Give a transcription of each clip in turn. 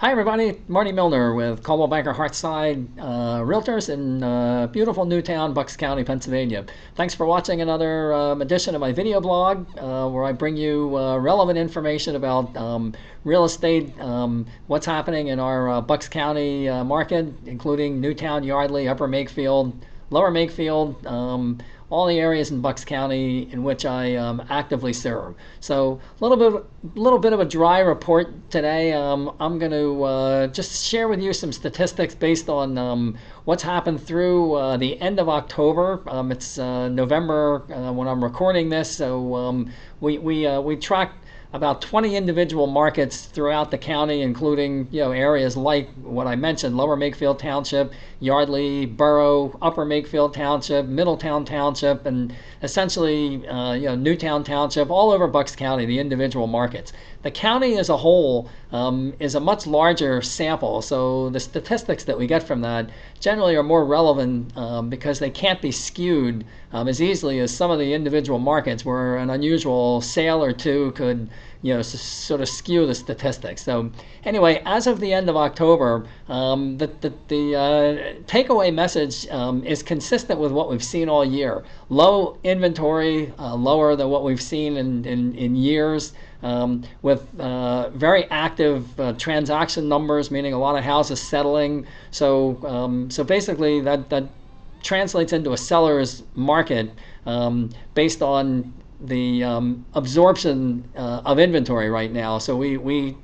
Hi everybody, Marty Millner with Coldwell Banker Hearthside Realtors in beautiful Newtown, Bucks County, Pennsylvania. Thanks for watching another edition of my video blog where I bring you relevant information about real estate, what's happening in our Bucks County market, including Newtown, Yardley, Upper Makefield, Lower Makefield, all the areas in Bucks County in which I actively serve. So a little bit of a dry report today. I'm going to just share with you some statistics based on what's happened through the end of October. It's November when I'm recording this, so we track about 20 individual markets throughout the county, including areas like what I mentioned: Lower Makefield Township, Yardley Borough, Upper Makefield Township, Middletown Township, and essentially Newtown Township, all over Bucks County, the individual markets. The county as a whole is a much larger sample, so the statistics that we get from that generally are more relevant because they can't be skewed as easily as some of the individual markets, where an unusual sale or two could sort of skew the statistics. So anyway, as of the end of October, the takeaway message is consistent with what we've seen all year. Low inventory, lower than what we've seen in years, with very active transaction numbers, meaning a lot of houses settling. So basically that translates into a seller's market based on the absorption of inventory right now. So we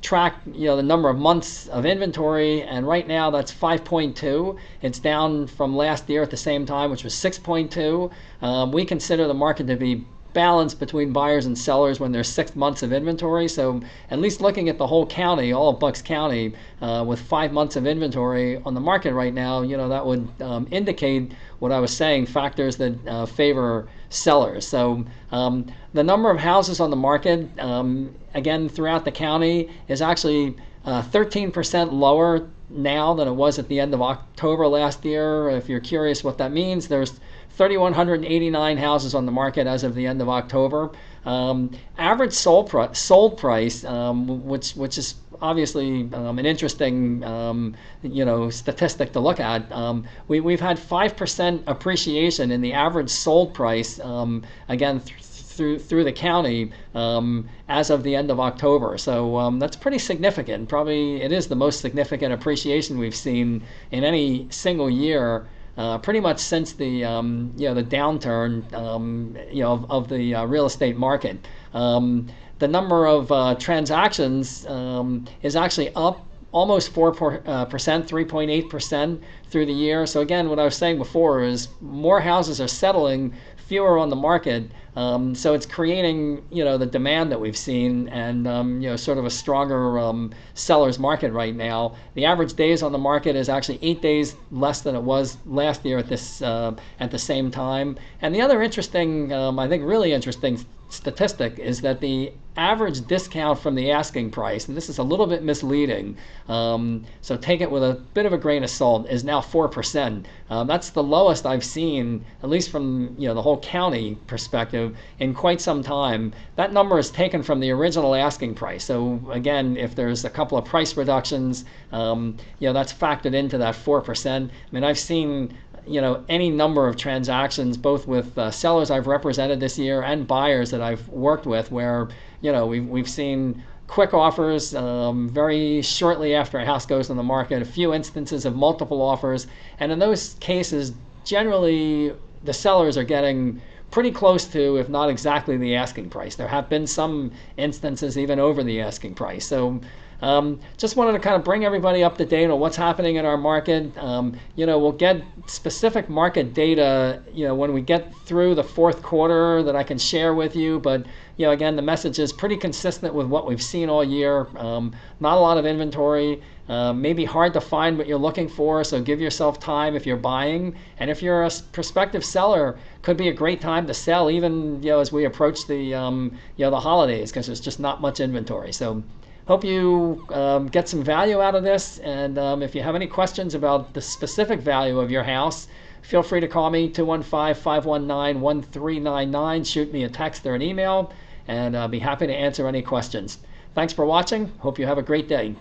track the number of months of inventory, and right now that's 5.2. It's down from last year at the same time, which was 6.2. We consider the market to be balance between buyers and sellers when there's 6 months of inventory. So at least looking at the whole county, all of Bucks County, with 5 months of inventory on the market right now, that would indicate what I was saying, factors that favor sellers. So the number of houses on the market, again, throughout the county is actually 13% lower now than it was at the end of October last year. If you're curious what that means, there's 3,189 houses on the market as of the end of October. Average sold price, which is obviously an interesting statistic to look at. We've had 5% appreciation in the average sold price, again through the county as of the end of October. So that's pretty significant. Probably it is the most significant appreciation we've seen in any single year, pretty much since the the downturn of the real estate market. The number of transactions is actually up almost 4%, 3.8% through the year. So again, what I was saying before is more houses are settling, fewer on the market. So it's creating the demand that we've seen, and sort of a stronger seller's market right now. The average days on the market is actually 8 days less than it was last year at the same time. And the other interesting, I think really interesting statistic is that the average discount from the asking price, and this is a little bit misleading, so take it with a bit of a grain of salt, is now 4%. That's the lowest I've seen, at least from the whole county perspective, in quite some time. That number is taken from the original asking price. So again, if there's a couple of price reductions, that's factored into that 4%. I mean, I've seen any number of transactions, both with sellers I've represented this year and buyers that I've worked with, where we've seen quick offers very shortly after a house goes on the market, a few instances of multiple offers, and in those cases, generally the sellers are getting pretty close to, if not exactly, the asking price. There have been some instances even over the asking price. So just wanted to kind of bring everybody up to date on what's happening in our market. We'll get specific market data when we get through the fourth quarter that I can share with you. But again, the message is pretty consistent with what we've seen all year. Not a lot of inventory. Maybe hard to find what you're looking for, so give yourself time if you're buying. And if you're a prospective seller, could be a great time to sell, even as we approach the the holidays, because there's just not much inventory. So hope you get some value out of this, and if you have any questions about the specific value of your house, feel free to call me, 215-519-1399. Shoot me a text or an email, and I'll be happy to answer any questions. Thanks for watching. Hope you have a great day.